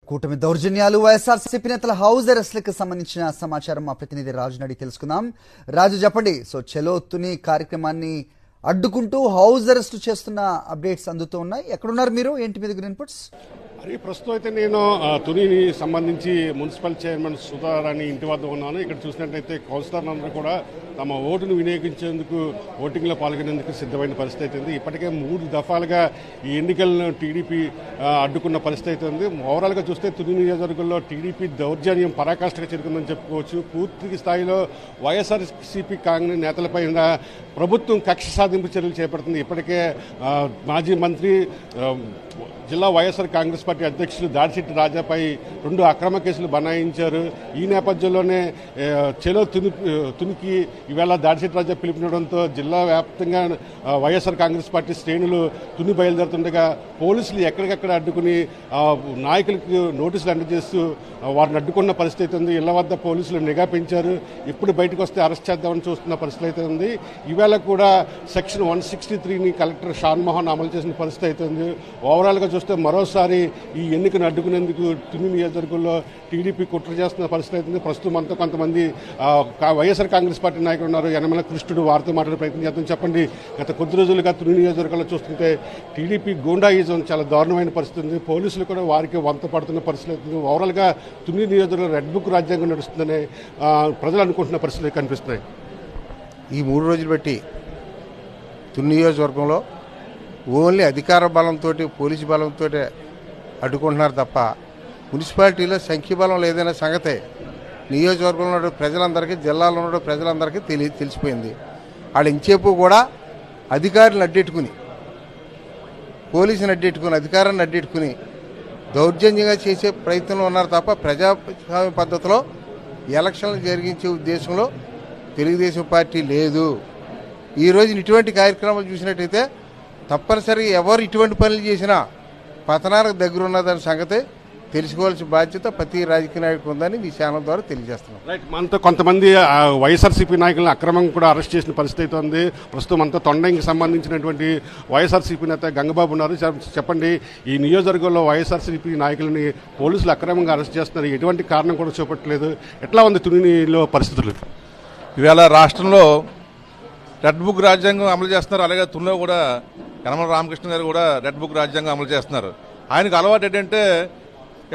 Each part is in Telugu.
కూటమి దౌర్జన్యాలు వైఎస్ఆర్సీపీ నేతల హౌస్ అరెస్ట్లకు సంబంధించిన సమాచారం మా ప్రతినిధి రాజు నడి తెలుసుకుందాం. రాజు చెప్పండి. చలో తుని కార్యక్రమాన్ని అడ్డుకుంటూ హౌస్ అరెస్ట్ చేస్తున్న అప్డేట్స్ అందుతూ ఉన్నాయి. ఎక్కడున్నారు మీరు? ఏంటి మీ దగ్గర ఇన్పుట్స్? అది ప్రస్తుతం అయితే నేను తునిని సంబంధించి మున్సిపల్ చైర్మన్ సుధారాణి ఇంటి వద్ద ఉన్నాను. ఇక్కడ చూసినట్లయితే కౌన్సిలర్లందరూ కూడా తమ ఓటును వినియోగించేందుకు ఓటింగ్లో పాల్గొనేందుకు సిద్ధమైన పరిస్థితి అయితే ఉంది. ఇప్పటికే 3 దఫాలుగా ఈ ఎన్నికలను టీడీపీ అడ్డుకున్న పరిస్థితి అయితే ఉంది. ఓవరాల్గా చూస్తే తుని నియోజకవర్గంలో టీడీపీ దౌర్జన్యం పరాకాష్ఠగా చేరుకుందని చెప్పుకోవచ్చు. పూర్తి స్థాయిలో వైఎస్ఆర్సీపీ కాంగ్రెస్ నేతలపై ప్రభుత్వం కక్ష సాధింపు చర్యలు చేపడుతుంది. ఇప్పటికే మాజీ మంత్రి జిల్లా వైఎస్ఆర్ కాంగ్రెస్ పార్టీ అధ్యక్షులు దాడిశెట్టి రాజాపై 2 అక్రమ కేసులు బనాయించారు. ఈ నేపథ్యంలోనే చెలో తునికి ఈవేళ దాడిశెట్టి రాజా పిలుపునివ్వడంతో జిల్లా వ్యాప్తంగా వైఎస్ఆర్ కాంగ్రెస్ పార్టీ శ్రేణులు తుని బయలుదేరుతుండగా పోలీసులు ఎక్కడికక్కడ అడ్డుకుని నాయకులకు నోటీసులు అందజేస్తూ వారిని అడ్డుకున్న పరిస్థితి ఉంది. ఇళ్ల వద్ద పోలీసులు నిఘా పెంచారు. ఎప్పుడు బయటకు వస్తే అరెస్ట్ చేద్దామని చూస్తున్న పరిస్థితి అయితే ఉంది. ఈవేళ కూడా సెక్షన్ 163ని కలెక్టర్ షాన్ మోహన్ అమలు చేసిన పరిస్థితి అయితే ఉంది. ఓవరాల్గా చూస్తే మరోసారి ఈ ఎన్నికను అడ్డుకునేందుకు తుని నియోజకవర్గంలో టీడీపీ కుట్ర చేస్తున్న పరిస్థితి అవుతుంది. ప్రస్తుతం అంతా కొంతమంది వైఎస్ఆర్ కాంగ్రెస్ పార్టీ నాయకులు ఉన్నారు. యనమల కృష్ణుడు వారితో మాట్లాడే ప్రయత్నం చేద్దాం. చెప్పండి, గత కొద్ది రోజులుగా తుని నియోజకవర్గంలో చూస్తుంటే టీడీపీ గూండాయిజం చాలా దారుణమైన పరిస్థితి ఉంది. పోలీసులు కూడా వారికి వంత పడుతున్న పరిస్థితి అవుతుంది. ఓవరాల్గా తుని నియోజకవర్గంలో రెడ్ బుక్ రాజ్యాంగం నడుస్తుందని ప్రజలు అనుకుంటున్న పరిస్థితులు కనిపిస్తున్నాయి. ఈ 3 రోజులు బట్టి తుని నియోజకవర్గంలో ఓన్లీ అధికార బలంతో పోలీసు బలంతో అడ్డుకుంటున్నారు తప్ప మున్సిపాలిటీలో సంఖ్యాబలం లేదనే సంగతే నియోజకవర్గంలో ఉన్న ప్రజలందరికీ, జిల్లాలో ఉన్న ప్రజలందరికీ తెలిసిపోయింది. వాళ్ళు ఇంచేపు కూడా అధికారులను అడ్డెట్టుకుని, పోలీసుని అడ్డెట్టుకుని, అధికారాన్ని అడ్డెట్టుకుని దౌర్జన్యంగా చేసే ప్రయత్నంలో ఉన్నారు తప్ప ప్రజాస్వామ్య పద్ధతిలో ఎలక్షన్లు జరిగించే ఉద్దేశంలో తెలుగుదేశం పార్టీ లేదు. ఈరోజు ఇటువంటి కార్యక్రమాలు చూసినట్టయితే తప్పనిసరిగా ఎవరు ఇటువంటి పనులు చేసినా పతనానికి దగ్గర ఉన్నదాని సంగతి తెలుసుకోవాల్సిన బాధ్యత ప్రతి రాజకీయ నాయకుడు ఉందని ఈ ఛానల్ ద్వారా తెలియజేస్తున్నాం. రైట్, మనతో కొంతమంది వైఎస్ఆర్సీపీ నాయకులను అక్రమంగా కూడా అరెస్ట్ చేసిన పరిస్థితి ఉంది. ప్రస్తుతం మనతో తొండంకి సంబంధించినటువంటి వైఎస్ఆర్సీపీ నేత గంగబాబు ఉన్నారు. చెప్పండి, ఈ నియోజకవర్గంలో వైఎస్ఆర్సీపీ నాయకులని పోలీసులు అక్రమంగా అరెస్ట్ చేస్తున్నారు. ఎటువంటి కారణం కూడా చూపట్లేదు. ఎట్లా ఉంది తునిలో పరిస్థితులు? ఇవాళ రాష్ట్రంలో రెడ్ బుక్ రాజ్యాంగం అమలు చేస్తున్నారు. అలాగే తునిలో కూడా యనమల రామకృష్ణ గారు కూడా రెడ్ బుక్ రాజ్యాంగం అమలు చేస్తున్నారు. ఆయనకు అలవాటు ఏంటంటే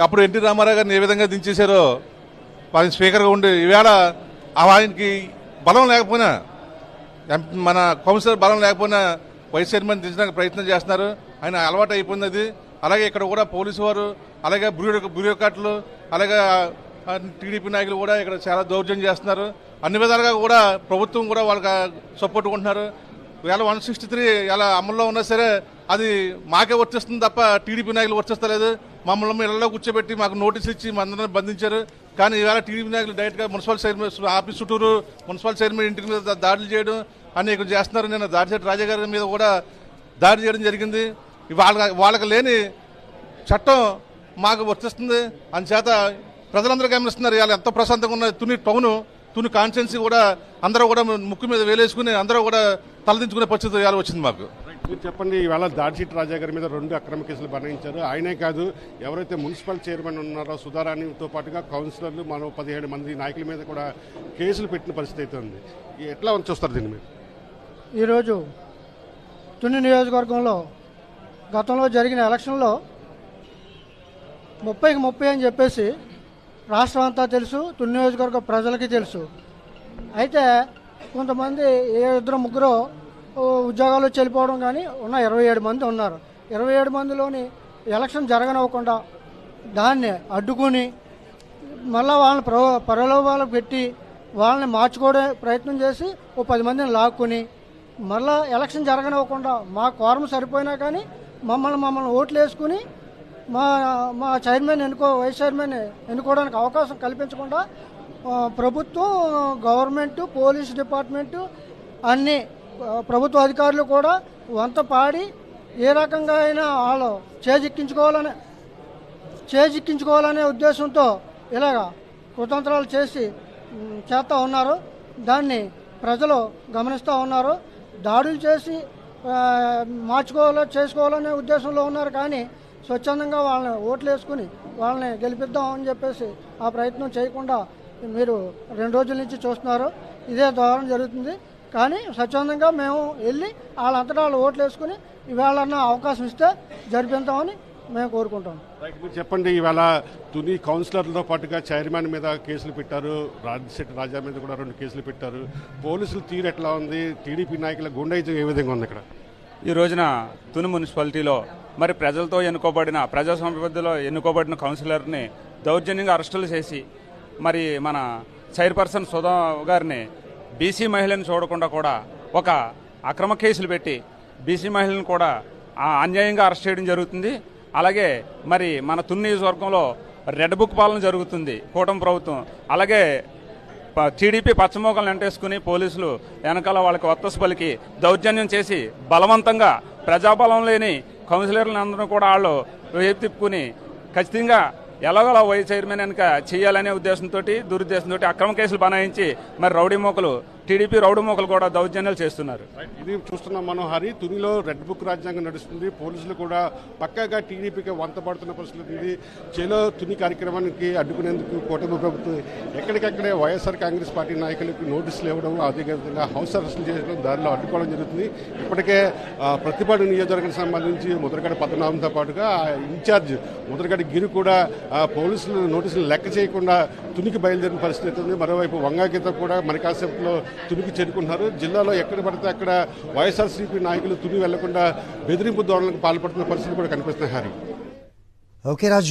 అప్పుడు ఎన్టీ రామారావు గారిని ఏ విధంగా దించేశారో ఆయన స్పీకర్గా ఉండి ఈవేళ ఆయనకి బలం లేకపోయినా, మన కౌన్సిలర్ బలం లేకపోయినా వైస్ చైర్మన్ దించడానికి ప్రయత్నం చేస్తున్నారు. ఆయన అలవాటు అయిపోయింది అది. అలాగే ఇక్కడ కూడా పోలీసు వారు, అలాగే బ్యూరోక్రాట్లు, అలాగే టీడీపీ నాయకులు కూడా ఇక్కడ చాలా దౌర్జన్యం చేస్తున్నారు. అన్ని విధాలుగా కూడా ప్రభుత్వం కూడా వాళ్ళకి సపోర్ట్ ఉంటున్నారు. ఇవాళ 163 ఇలా అమల్లో ఉన్నా సరే అది మాకే వర్తిస్తుంది తప్ప టీడీపీ నాయకులు వర్తిస్తలేదు. మమ్మల్ని ఇళ్లలో కూర్చోబెట్టి మాకు నోటీసులు ఇచ్చి మందరిని బంధించారు. కానీ ఇవాళ టీడీపీ నాయకులు డైరెక్ట్గా మున్సిపల్ చైర్మన్ ఆఫీస్ చుట్టూరు, మున్సిపల్ చైర్మన్ ఇంటి మీద దాడులు చేయడం అనేక చేస్తున్నారు. నేను దాడిశెట్టి రాజా గారి మీద కూడా దాడి చేయడం జరిగింది. వాళ్ళకి లేని చట్టం మాకు వర్తిస్తుంది. అందుచేత ప్రజలందరూ గమనిస్తున్నారు ఇవాళ ఎంత ప్రశాంతంగా ఉన్న తుని టౌను, తుని కాన్స్టిట్యున్సీ కూడా అందరూ కూడా ముక్కు మీద వేలేసుకుని అందరూ కూడా తలదించుకునే పరిస్థితి ఇవాళ వచ్చింది మాకు. మీరు చెప్పండి, ఇవాళ దాడిశెట్టి రాజా గారి మీద 2 అక్రమ కేసులు బనాయించారు. ఆయనే కాదు, ఎవరైతే మున్సిపల్ చైర్మన్ ఉన్నారో సుధారాణితో పాటుగా కౌన్సిలర్లు మరో 17 మంది నాయకుల మీద కూడా కేసులు పెట్టిన పరిస్థితి అయితే ఉంది. ఎట్లా చూస్తారు దీన్ని మీరు? ఈరోజు తుని నియోజకవర్గంలో గతంలో జరిగిన ఎలక్షన్లో 30కి 30 అని చెప్పేసి రాష్ట్రం అంతా తెలుసు, తుని నియోజకవర్గ ప్రజలకి తెలుసు. అయితే కొంతమంది 2-3 ఉద్యోగాలు చెల్లిపోవడం కానీ ఉన్న 27 మంది ఉన్నారు. 27 మందిలోని ఎలక్షన్ జరగనివ్వకుండా దాన్ని అడ్డుకుని మళ్ళీ వాళ్ళని ప్రలోభాలు పెట్టి వాళ్ళని మార్చుకోవడం ప్రయత్నం చేసి 10 మందిని లాక్కుని మళ్ళీ ఎలక్షన్ జరగనివ్వకుండా మా కోరం సరిపోయినా కానీ మమ్మల్ని ఓట్లు వేసుకుని మా చైర్మన్ వైస్ చైర్మన్ ఎన్నుకోవడానికి అవకాశం కల్పించకుండా ప్రభుత్వం, గవర్నమెంటు, పోలీస్ డిపార్ట్మెంటు, అన్ని ప్రభుత్వ అధికారులు కూడా వంత పాడి ఏ రకంగా అయినా వాళ్ళు చేజిక్కించుకోవాలనే ఉద్దేశంతో ఇలాగా కుతంత్రాలు చేస్తూ ఉన్నారు. దాన్ని ప్రజలు గమనిస్తూ ఉన్నారు. దాడులు చేసి చేసుకోవాలనే ఉద్దేశంలో ఉన్నారు. కానీ స్వచ్ఛందంగా వాళ్ళని ఓట్లు వేసుకుని వాళ్ళని గెలిపిద్దాం అని చెప్పేసి ఆ ప్రయత్నం చేయకుండా మీరు 2 రోజుల నుంచి చూస్తున్నారు. ఇదే ధోరణి జరుగుతుంది. కానీ స్వచ్ఛందంగా మేము వెళ్ళి వాళ్ళంతటా వాళ్ళు ఓట్లు వేసుకుని ఇవాళన్న అవకాశం ఇస్తే జరిపిద్దామని మేము కోరుకుంటాం. మీరు చెప్పండి, ఇవాళ తుని కౌన్సిలర్లతో పాటుగా చైర్మన్ మీద కేసులు పెట్టారు, రాజశెట్టి రాజా మీద కూడా 2 కేసులు పెట్టారు. పోలీసులు తీరు ఎట్లా ఉంది? టీడీపీ నాయకుల గుండె ఏ విధంగా ఉంది ఇక్కడ? ఈ రోజున తుని మున్సిపాలిటీలో మరి ప్రజలతో ఎన్నుకోబడిన ప్రజాస్వామ్య పద్ధతిలో ఎన్నుకోబడిన కౌన్సిలర్ని దౌర్జన్యంగా అరెస్టులు చేసి మరి మన చైర్పర్సన్ సుధా గారిని బీసీ మహిళను చూడకుండా కూడా ఒక అక్రమ కేసులు పెట్టి బీసీ మహిళలను కూడా అన్యాయంగా అరెస్ట్ చేయడం జరుగుతుంది. అలాగే మరి మన తుని నియోజకవర్గంలో రెడ్ బుక్ పాలన జరుగుతుంది కూటమి ప్రభుత్వం. అలాగే టీడీపీ పచ్చమోకలను వెంటేసుకుని పోలీసులు వెనకాల వాళ్ళకి ఒత్తసు పలికి దౌర్జన్యం చేసి బలవంతంగా ప్రజాబలం లేని కౌన్సిలర్లను అందరూ కూడా వాళ్ళు వైపు తిప్పుకుని ఖచ్చితంగా ఎలాగోలా వైస్ చైర్మన్ వెనక చేయాలనే ఉద్దేశంతో దురుద్దేశంతో అక్రమ కేసులు బనాయించి మరి రౌడీ మోకలు టీడీపీ రౌడీ మోకలు కూడా దౌర్జన్యాలు చేస్తున్నారు. ఇది చూస్తున్నాం మనం హరి. తునిలో రెడ్ బుక్ రాజ్యాంగం నడుస్తుంది. పోలీసులు కూడా పక్కాగా టీడీపీకి వంత పడుతున్న పరిస్థితి ఉంది. చేలో తుని కార్యక్రమానికి అడ్డుకునేందుకు కూటమి ప్రభుత్వం ఎక్కడికక్కడే వైఎస్ఆర్ కాంగ్రెస్ పార్టీ నాయకులకు నోటీసులు ఇవ్వడం, అదేవిధంగా హౌస్ అరెస్టులు చేయడం, దారిలో అడ్డుకోవడం జరుగుతుంది. ఇప్పటికే ప్రతిపాడు నియోజకవర్గానికి సంబంధించి ముద్రగడ పద్మనాభంతో పాటుగా ఇన్ఛార్జ్ ముద్రగడ గిరి కూడా పోలీసులు నోటీసులు లెక్క చేయకుండా తునికి బయలుదేరిన పరిస్థితి ఉంది. మరోవైపు వంగాగీత కూడా మరి కాసేపులో తునికి చేరుకుంటున్నారు. జిల్లాలో ఎక్కడ పడితే అక్కడ వైఎస్ఆర్సీపీ నాయకులు తుని వెళ్లకుండా బెదిరింపు ధోరణులకు పాల్పడుతున్న పరిస్థితి కూడా కనిపిస్తున్నాయి. ఓకే రాజు.